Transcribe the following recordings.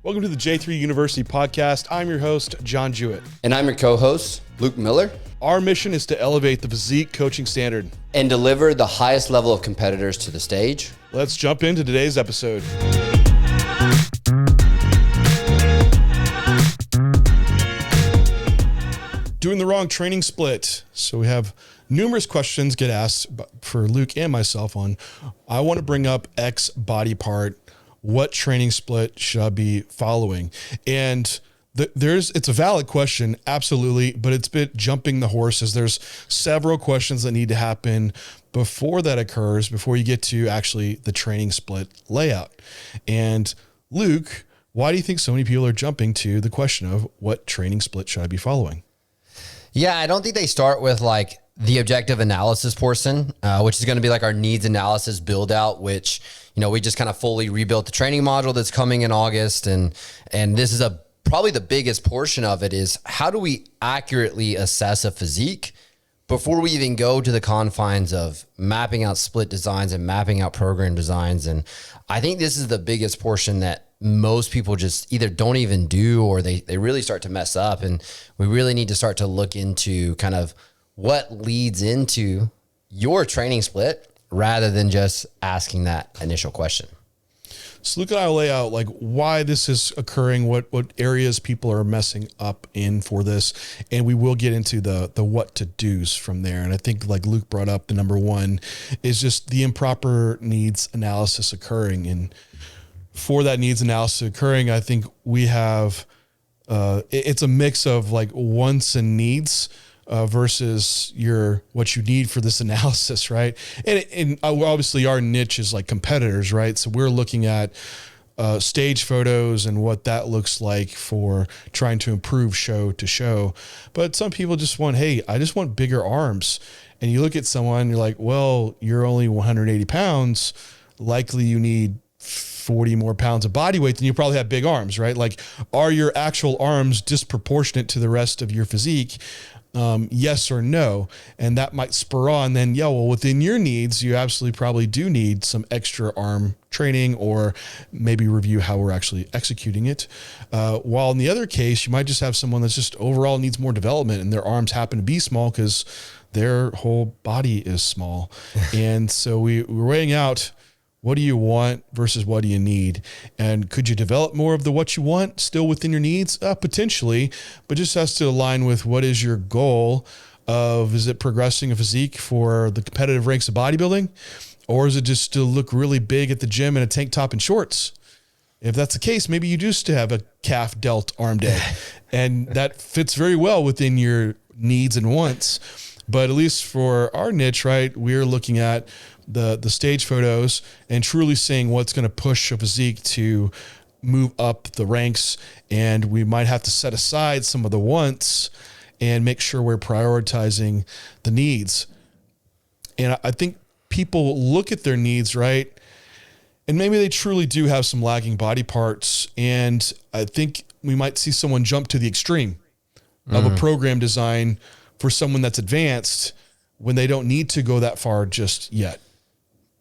Welcome to the J3U University podcast. I'm your host, John Jewett. And I'm your co-host, Luke Miller. Our mission is to elevate the physique coaching standard and deliver the highest level of competitors to the stage. Let's jump into today's episode. Doing the wrong training split. So we have numerous questions get asked for Luke and myself on, I want to bring up X body part. What training split should I be following? And it's a valid question, absolutely, but it's a bit jumping the horses. There's several questions that need to happen before that occurs, before you get to actually the training split layout. And Luke, why do you think so many people are jumping to the question of what training split should I be following? Yeah, I don't think they start with like the objective analysis portion, which is going to be like our needs analysis build out, which, you know, we just kind of fully rebuilt the training module that's coming in August. And this is probably the biggest portion of it is how do we accurately assess a physique before we even go to the confines of mapping out split designs and mapping out program designs. And I think this is the biggest portion that most people just either don't even do, or they really start to mess up. And we really need to start to look into kind of what leads into your training split rather than just asking that initial question. So Luke and I will lay out like why this is occurring, what areas people are messing up in for this. And we will get into the what to do's from there. And I think like Luke brought up, the number one is just the improper needs analysis occurring. And for that needs analysis occurring, I think we have, it's a mix of like wants and needs versus what you need for this analysis, right? And obviously our niche is like competitors, right? So we're looking at stage photos and what that looks like for trying to improve show to show. But some people just want, hey, I just want bigger arms. And you look at someone, you're like, well, you're only 180 pounds. Likely you need 40 more pounds of body weight, then you probably have big arms, right? Like, are your actual arms disproportionate to the rest of your physique? Yes or no. And that might spur on then, within your needs, you absolutely probably do need some extra arm training, or maybe review how we're actually executing it. While in the other case, you might just have someone that's just overall needs more development and their arms happen to be small because their whole body is small. And so we're weighing out, what do you want versus what do you need? And could you develop more of the what you want still within your needs? Potentially, but just has to align with what is your goal of, is it progressing a physique for the competitive ranks of bodybuilding? Or is it just to look really big at the gym in a tank top and shorts? If that's the case, maybe you do still have a calf delt arm day. And that fits very well within your needs and wants. But at least for our niche, right, we're looking at the stage photos and truly seeing what's going to push a physique to move up the ranks. And we might have to set aside some of the wants and make sure we're prioritizing the needs. And I think people look at their needs, right? And maybe they truly do have some lagging body parts. And I think we might see someone jump to the extreme of a program design for someone that's advanced when they don't need to go that far just yet.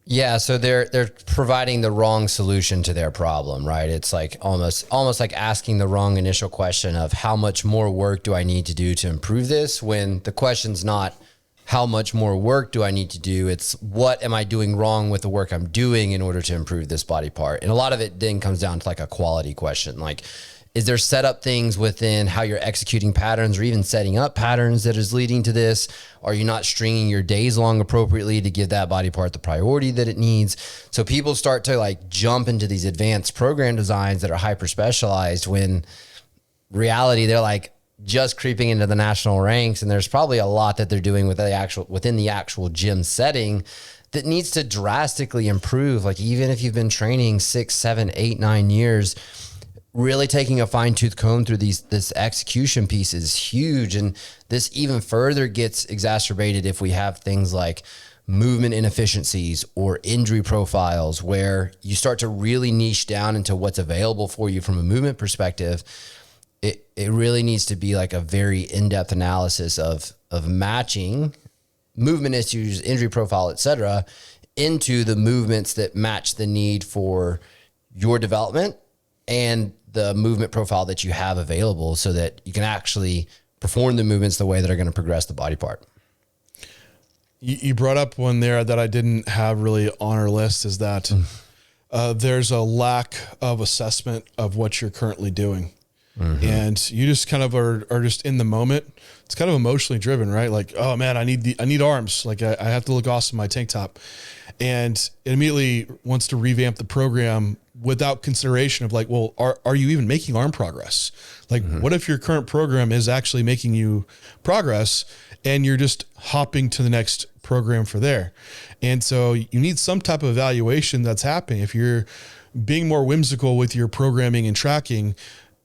Yeah, so they're providing the wrong solution to their problem, right? It's like almost like asking the wrong initial question of how much more work do I need to do to improve this, when the question's not how much more work do I need to do, it's what am I doing wrong with the work I'm doing in order to improve this body part. And a lot of it then comes down to like a quality question, like, is there set up things within how you're executing patterns or even setting up patterns that is leading to this? Are you not stringing your days long appropriately to give that body part the priority that it needs? So people start to like jump into these advanced program designs that are hyper specialized, when reality they're like just creeping into the national ranks. And there's probably a lot that they're doing within the actual gym setting that needs to drastically improve. Like, even if you've been training 6, 7, 8, 9 years, really taking a fine-tooth comb through this execution piece is huge. And this even further gets exacerbated if we have things like movement inefficiencies or injury profiles, where you start to really niche down into what's available for you from a movement perspective. It really needs to be like a very in-depth analysis of matching movement issues, injury profile, et cetera, into the movements that match the need for your development and the movement profile that you have available so that you can actually perform the movements the way that are going to progress the body part. You brought up one there that I didn't have really on our list, is that there's a lack of assessment of what you're currently doing. And you just kind of are just in the moment. It's kind of emotionally driven, right? Like, oh man, I need arms. Like I have to look awesome in my tank top. And it immediately wants to revamp the program without consideration of like, well, are you even making arm progress? Like what if your current program is actually making you progress and you're just hopping to the next program for there? And so you need some type of evaluation that's happening. If you're being more whimsical with your programming and tracking,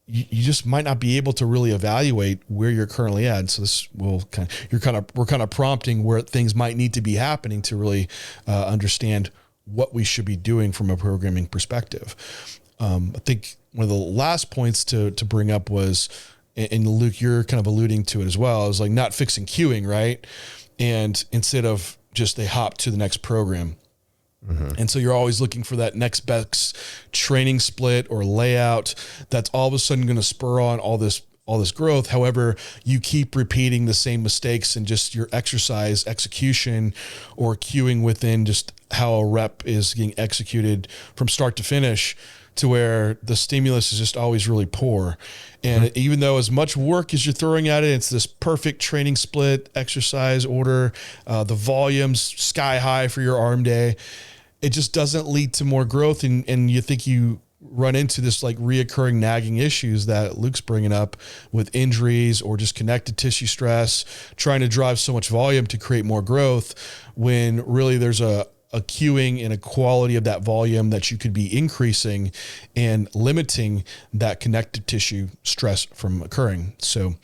you just might not be able to really evaluate where you're currently at. So this will we're kind of prompting where things might need to be happening to really understand what we should be doing from a programming perspective. I think one of the last points to bring up was, and Luke, you're kind of alluding to it as well, is like not fixing queuing, right? And instead of just they hop to the next program. And so you're always looking for that next best training split or layout that's all of a sudden going to spur on all this growth. However, you keep repeating the same mistakes in just your exercise execution or queuing within just how a rep is getting executed from start to finish, to where the stimulus is just always really poor. And even though as much work as you're throwing at it, it's this perfect training split, exercise order, the volumes sky high for your arm day, it just doesn't lead to more growth. And you think you run into this like reoccurring nagging issues that Luke's bringing up with injuries or just connective tissue stress, trying to drive so much volume to create more growth, when really there's a queuing and a quality of that volume that you could be increasing and limiting that connective tissue stress from occurring. So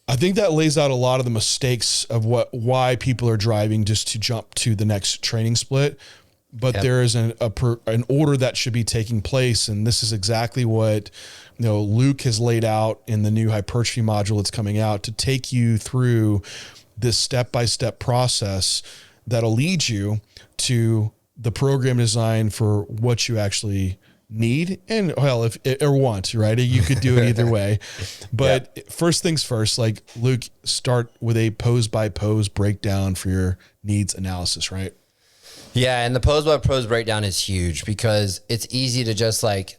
I think that lays out a lot of the mistakes of why people are driving just to jump to the next training split. But there is an order that should be taking place. And this is exactly what, Luke has laid out in the new hypertrophy module that's coming out, to take you through this step-by-step process that'll lead you to the program design for what you actually need and or want, right? You could do it either way. But first things first, like Luke, start with a pose by pose breakdown for your needs analysis, right? Yeah. And the pose by pose breakdown is huge, because it's easy to just like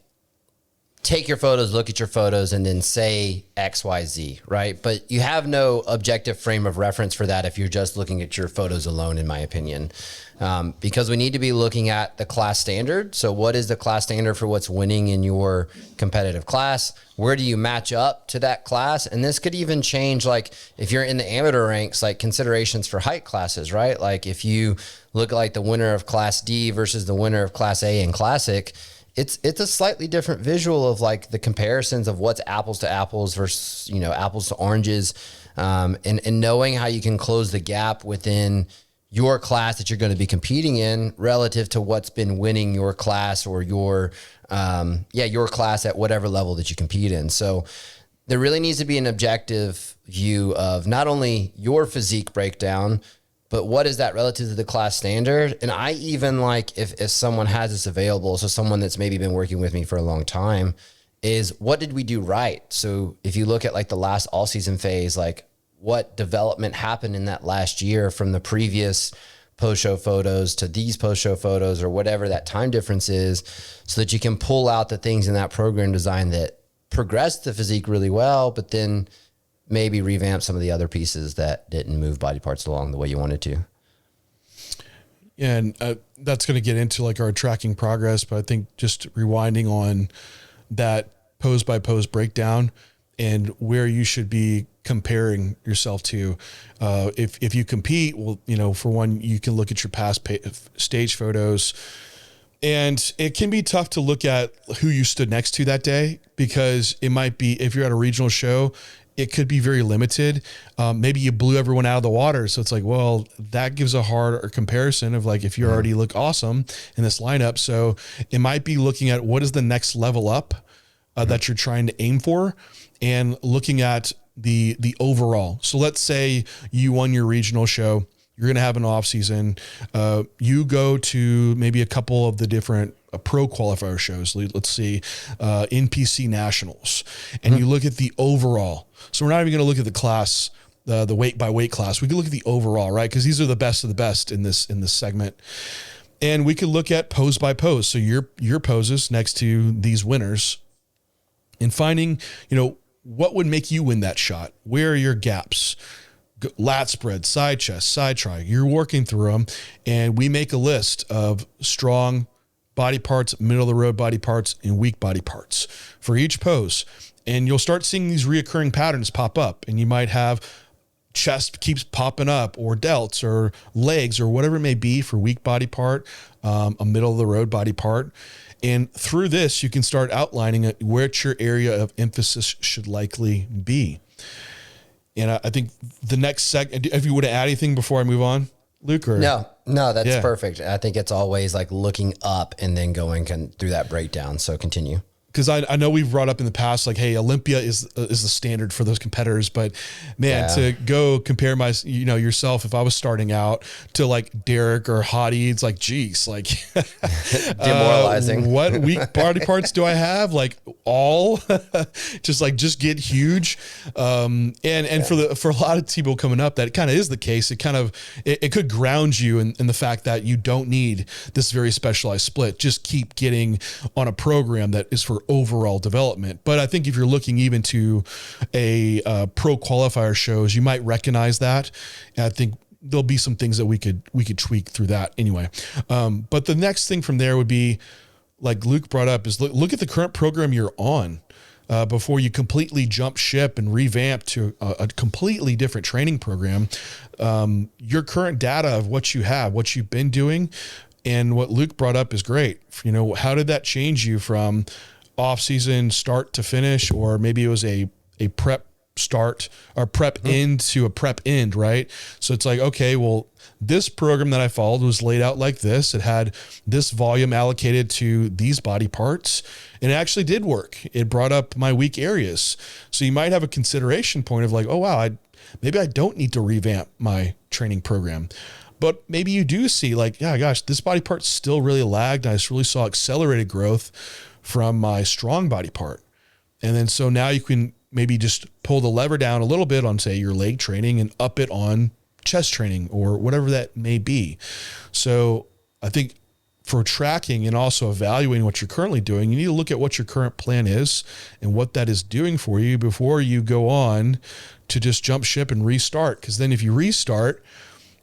take your photos, look at your photos, and then say X, Y, Z, right? But you have no objective frame of reference for that if you're just looking at your photos alone, in my opinion. Because we need to be looking at the class standard. So what is the class standard for what's winning in your competitive class? Where do you match up to that class? And this could even change, like if you're in the amateur ranks, like considerations for height classes, right? Like if you look like the winner of class D versus the winner of class A in classic, it's a slightly different visual of like the comparisons of what's apples to apples versus, apples to oranges, and knowing how you can close the gap within your class that you're going to be competing in relative to what's been winning your class or your class at whatever level that you compete in. So there really needs to be an objective view of not only your physique breakdown, but what is that relative to the class standard? And I even like, if someone has this available, so someone that's maybe been working with me for a long time, is what did we do right? So if you look at like the last all season phase, like what development happened in that last year from the previous post-show photos to these post-show photos, or whatever that time difference is, so that you can pull out the things in that program design that progressed the physique really well, but then maybe revamp some of the other pieces that didn't move body parts along the way you wanted to. Yeah, and that's going to get into like our tracking progress, but I think just rewinding on that pose by pose breakdown and where you should be comparing yourself to. If you compete, well, for one, you can look at your past stage photos, and it can be tough to look at who you stood next to that day, because it might be, if you're at a regional show, it could be very limited. Maybe you blew everyone out of the water. So it's like, well, that gives a harder comparison of like, if you already look awesome in this lineup. So it might be looking at what is the next level up that you're trying to aim for, and looking at the overall. So let's say you won your regional show, You're going to have an off season. You go to maybe a couple of the different pro qualifier shows. Let's see, NPC nationals, and you look at the overall. So we're not even going to look at the class, the weight by weight class. We could look at the overall, right? Because these are the best of the best in this segment. And we could look at pose by pose. So your poses next to these winners, and finding, what would make you win that shot? Where are your gaps? Lat spread, side chest, side try. You're working through them, and we make a list of strong body parts, middle of the road body parts, and weak body parts for each pose. And you'll start seeing these reoccurring patterns pop up, and you might have chest keeps popping up, or delts, or legs, or whatever it may be for weak body part, a middle of the road body part. And through this, you can start outlining which your area of emphasis should likely be. And I think the next second, if you would add anything before I move on, Luke? Or? No, that's perfect. I think it's always like looking up and then going through that breakdown. So continue. Because I know we've brought up in the past, like, hey, Olympia is the standard for those competitors, but man, to go compare yourself, if I was starting out, to like Derek or Hadi, it's like, geez, like demoralizing. What weak body parts do I have? Like all, just get huge. For a lot of people coming up, that kind of is the case. It could ground you in the fact that you don't need this very specialized split. Just keep getting on a program that is for overall development. But I think if you're looking even to a pro qualifier shows, you might recognize that. And I think there'll be some things that we could tweak through that anyway. But the next thing from there would be, like Luke brought up, is look at the current program you're on before you completely jump ship and revamp to a completely different training program. Your current data of what you have, what you've been doing, and what Luke brought up is great. How did that change you from off-season start to finish, or maybe it was a prep start or prep end to a prep end, right? So it's like, okay, well, this program that I followed was laid out like this. It had this volume allocated to these body parts, and it actually did work. It brought up my weak areas. So you might have a consideration point of like, oh, wow, maybe I don't need to revamp my training program. But maybe you do see like, yeah, gosh, this body part still really lagged. I just really saw accelerated growth from my strong body part. And then so now you can maybe just pull the lever down a little bit on, say, your leg training and up it on chest training or whatever that may be. So I think for tracking and also evaluating what you're currently doing, you need to look at what your current plan is and what that is doing for you before you go on to just jump ship and restart. Because then if you restart,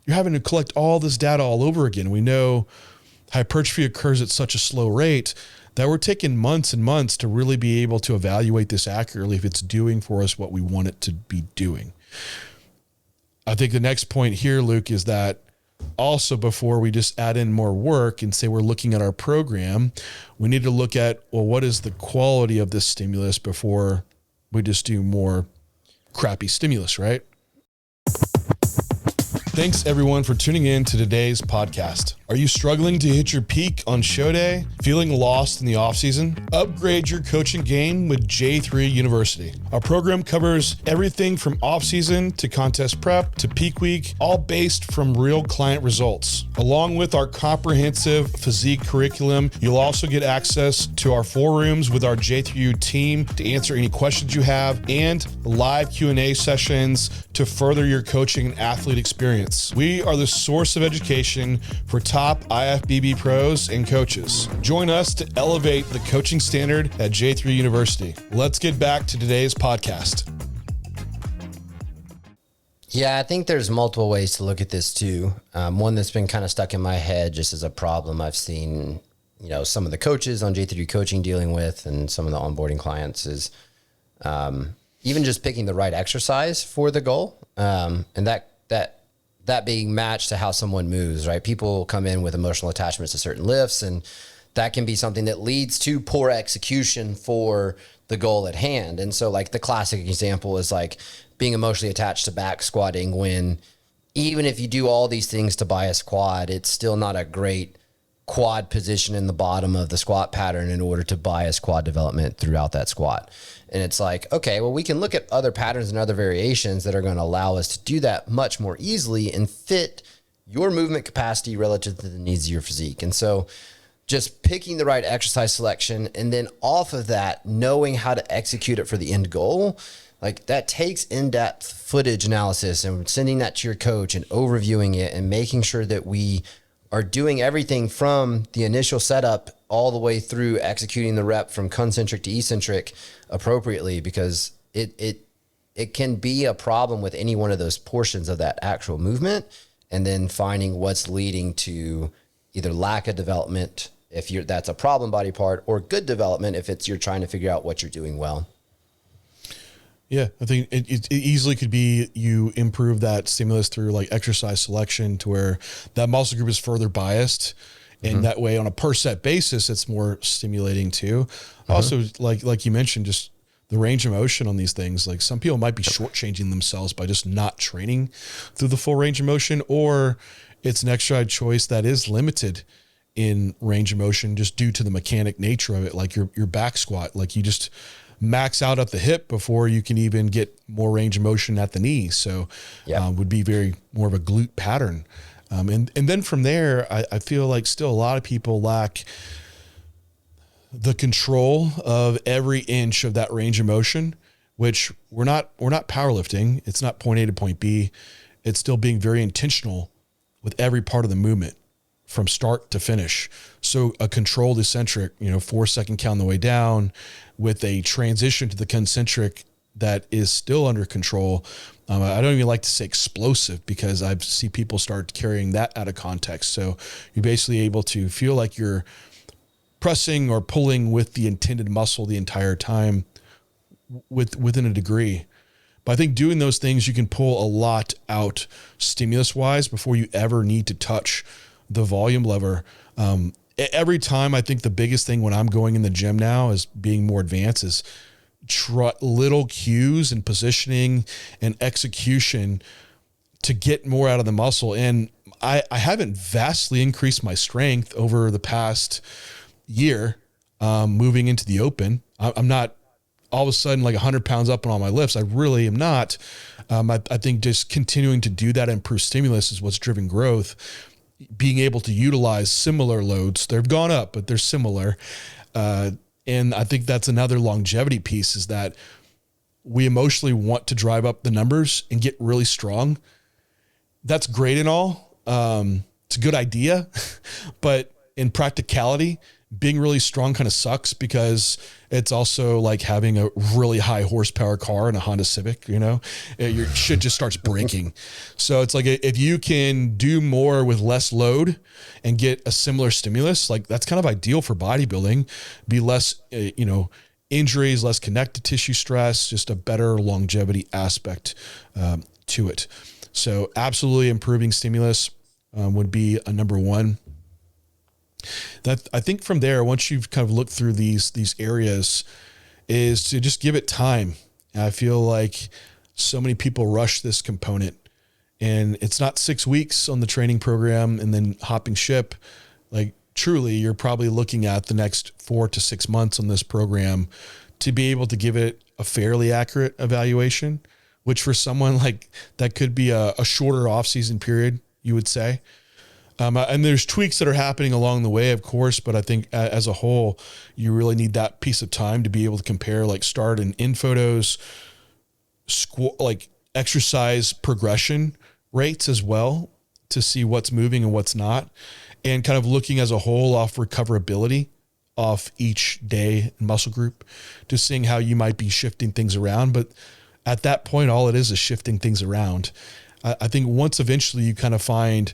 you're having to collect all this data all over again. We know hypertrophy occurs at such a slow rate that we're taking months and months to really be able to evaluate this accurately if it's doing for us what we want it to be doing. I think the next point here, Luke, is that also before we just add in more work and say we're looking at our program, we need to look at, well, what is the quality of this stimulus before we just do more crappy stimulus, right? Thanks everyone for tuning in to today's podcast. Are you struggling to hit your peak on show day? Feeling lost in the off season? Upgrade your coaching game with J3U University. Our program covers everything from off season to contest prep to peak week, all based from real client results. Along with our comprehensive physique curriculum, you'll also get access to our 4 rooms with our J3U team to answer any questions you have, and live Q&A sessions to further your coaching and athlete experience. We are the source of education for top IFBB pros and coaches. Join us to elevate the coaching standard at J3U University. Let's get back to today's podcast. Yeah, I think there's multiple ways to look at this too. One that's been kind of stuck in my head just as a problem I've seen, some of the coaches on J3U Coaching dealing with, and some of the onboarding clients is even just picking the right exercise for the goal, and that being matched to how someone moves, right? People come in with emotional attachments to certain lifts, and that can be something that leads to poor execution for the goal at hand. And so like the classic example is like being emotionally attached to back squatting, when even if you do all these things to bias quad, it's still not a great quad position in the bottom of the squat pattern in order to bias quad development throughout that squat. And it's like, okay, well, we can look at other patterns and other variations that are going to allow us to do that much more easily and fit your movement capacity relative to the needs of your physique. And so just picking the right exercise selection, and then off of that, knowing how to execute it for the end goal, like that takes in-depth footage analysis and sending that to your coach and overviewing it and making sure that we are doing everything from the initial setup all the way through executing the rep from concentric to eccentric appropriately, because it can be a problem with any one of those portions of that actual movement, and then finding what's leading to either lack of development if that's a problem body part, or good development if you're trying to figure out what you're doing well. Yeah, I think it easily could be you improve that stimulus through like exercise selection to where that muscle group is further biased. And that way on a per set basis, it's more stimulating too. Also, like you mentioned, just the range of motion on these things. Like some people might be shortchanging themselves by just not training through the full range of motion, or it's an exercise choice that is limited in range of motion just due to the mechanic nature of it. Like your back squat, like you just max out at the hip before you can even get more range of motion at the knee. So would be very more of a glute pattern. And then from there, I feel like still a lot of people lack the control of every inch of that range of motion, which we're not powerlifting. It's not point A to point B. It's still being very intentional with every part of the movement from start to finish. So a controlled eccentric, 4-second count on the way down with a transition to the concentric that is still under control. I don't even like to say explosive because I see people start carrying that out of context. So you're basically able to feel like you're pressing or pulling with the intended muscle the entire time within a degree. But I think doing those things, you can pull a lot out stimulus wise before you ever need to touch the volume lever. Every time, I think the biggest thing when I'm going in the gym now is being more advanced is little cues and positioning and execution to get more out of the muscle. And I haven't vastly increased my strength over the past year, moving into the open. I'm not all of a sudden like 100 pounds up on all my lifts. I really am not. I think just continuing to do that and improve stimulus is what's driven growth. Being able to utilize similar loads, they've gone up, but they're similar. And I think that's another longevity piece, is that we emotionally want to drive up the numbers and get really strong. That's great and all. It's a good idea, but in practicality, being really strong kind of sucks, because it's also like having a really high horsepower car in a Honda Civic, your shit just starts breaking. So it's like, if you can do more with less load and get a similar stimulus, like that's kind of ideal for bodybuilding, be less, injuries, less connective tissue stress, just a better longevity aspect to it. So absolutely improving stimulus would be a number one. That I think from there, once you've kind of looked through these areas, is to just give it time. And I feel like so many people rush this component, and it's not 6 weeks on the training program and then hopping ship. Like truly, you're probably looking at the next 4 to 6 months on this program to be able to give it a fairly accurate evaluation, which for someone like that could be a shorter off-season period, you would say. And there's tweaks that are happening along the way, of course, but I think as a whole, you really need that piece of time to be able to compare like start and end photos, like exercise progression rates as well, to see what's moving and what's not, and kind of looking as a whole off recoverability off each day muscle group, to seeing how you might be shifting things around. But at that point, all it is shifting things around. I think once eventually you kind of find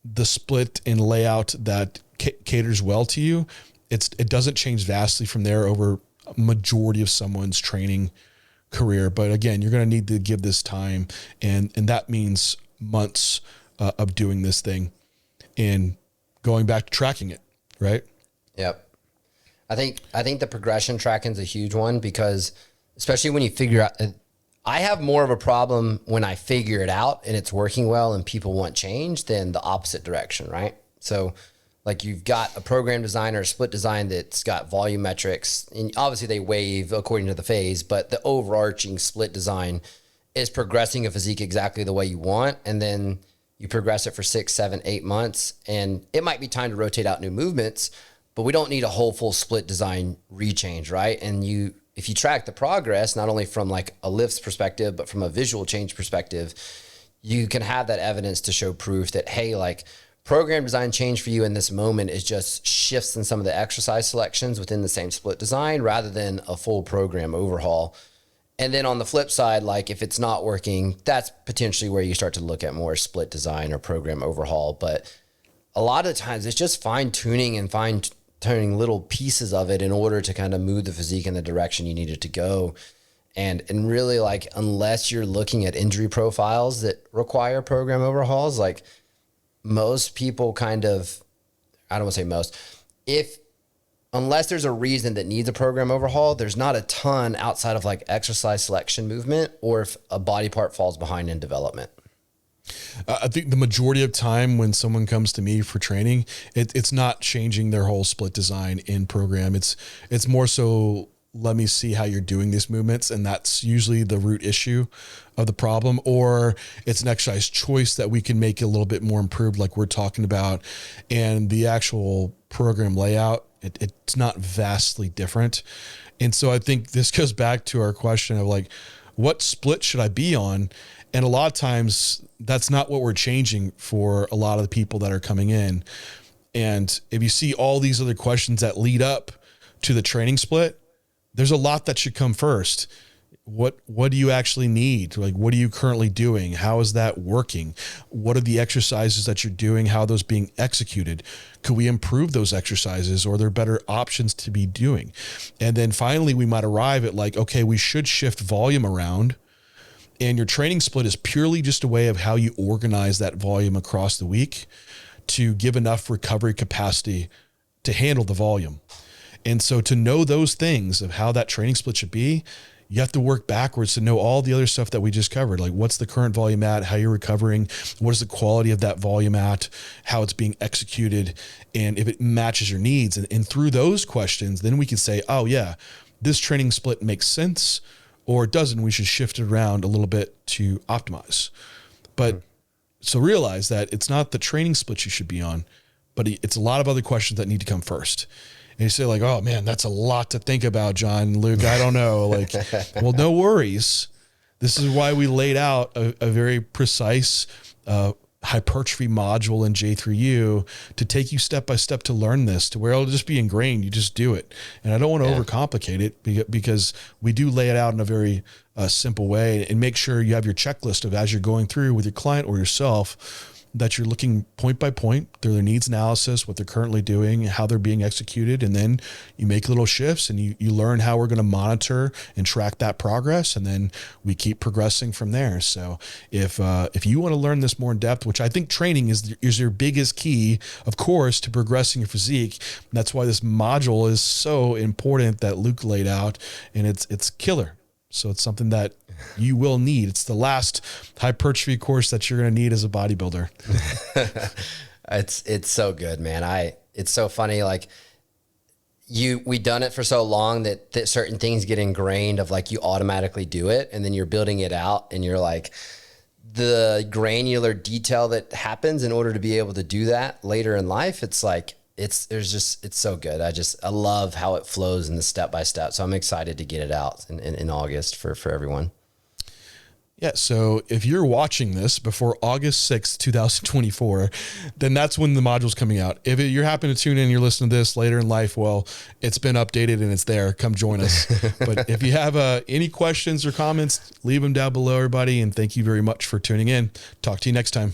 the split and layout that caters well to you, it doesn't change vastly from there over a majority of someone's training career. But again, you're going to need to give this time, and that means months of doing this thing and going back to tracking it, right? Yep. I think the progression tracking is a huge one, because especially when you figure out, I have more of a problem when I figure it out and it's working well and people want change than the opposite direction, right? So like you've got a program design or a split design that's got volume metrics, and obviously they wave according to the phase, but the overarching split design is progressing a physique exactly the way you want. And then You progress it for 6, 7, 8 months, and it might be time to rotate out new movements, but we don't need a whole full split design rechange, right? And if you track the progress, not only from like a lifts perspective, but from a visual change perspective, you can have that evidence to show proof that, hey, like program design change for you in this moment is just shifts in some of the exercise selections within the same split design rather than a full program overhaul. And then on the flip side, like if it's not working, that's potentially where you start to look at more split design or program overhaul. But a lot of times it's just fine tuning and fine-tuning little pieces of it in order to kind of move the physique in the direction you need it to go. And really, like, unless you're looking at injury profiles that require program overhauls, like most people kind of, I don't want to say most, unless there's a reason that needs a program overhaul, there's not a ton outside of like exercise selection movement or if a body part falls behind in development. I think the majority of time when someone comes to me for training, it's not changing their whole split design in program. It's more so, let me see how you're doing these movements. And that's usually the root issue of the problem, or it's an exercise choice that we can make a little bit more improved, like we're talking about. And the actual program layout, it's not vastly different. And so I think this goes back to our question of like, what split should I be on? And a lot of times that's not what we're changing for a lot of the people that are coming in. And if you see all these other questions that lead up to the training split, there's a lot that should come first. What do you actually need? Like, what are you currently doing? How is that working? What are the exercises that you're doing? How are those being executed? Could we improve those exercises, or are there better options to be doing? And then finally, we might arrive at like, okay, we should shift volume around. And your training split is purely just a way of how you organize that volume across the week to give enough recovery capacity to handle the volume. And so to know those things of how that training split should be, you have to work backwards to know all the other stuff that we just covered. Like, what's the current volume at, how you're recovering, what is the quality of that volume at, how it's being executed, and if it matches your needs. And through those questions, then we can say, oh yeah, this training split makes sense, or it doesn't. We should shift it around a little bit to optimize. But so realize that it's not the training split you should be on, but it's a lot of other questions that need to come first. And you say like, oh man, that's a lot to think about, John, Luke, I don't know. Like, well, no worries. This is why we laid out a very precise hypertrophy module in J3U to take you step by step to learn this, to where it'll just be ingrained. You just do it. And I don't want to overcomplicate it, because we do lay it out in a very simple way, and make sure you have your checklist of, as you're going through with your client or yourself, that you're looking point by point through their needs analysis, what they're currently doing, how they're being executed. And then you make little shifts and you learn how we're going to monitor and track that progress. And then we keep progressing from there. So if you want to learn this more in depth, which I think training is your biggest key, of course, to progressing your physique. That's why this module is so important that Luke laid out, and it's killer. So it's something that you will need. It's the last hypertrophy course that you're going to need as a bodybuilder. It's so good, man. It's so funny. Like we done it for so long that certain things get ingrained of like, you automatically do it, and then you're building it out, and you're like, the granular detail that happens in order to be able to do that later in life. It's like, it's so good. I love how it flows in the step by step. So I'm excited to get it out in August for everyone. Yeah. So if you're watching this before August 6th, 2024, then that's when the module's coming out. If you're happen to tune in, you're listening to this later in life, well, it's been updated and it's there. Come join us. But if you have any questions or comments, leave them down below, everybody. And thank you very much for tuning in. Talk to you next time.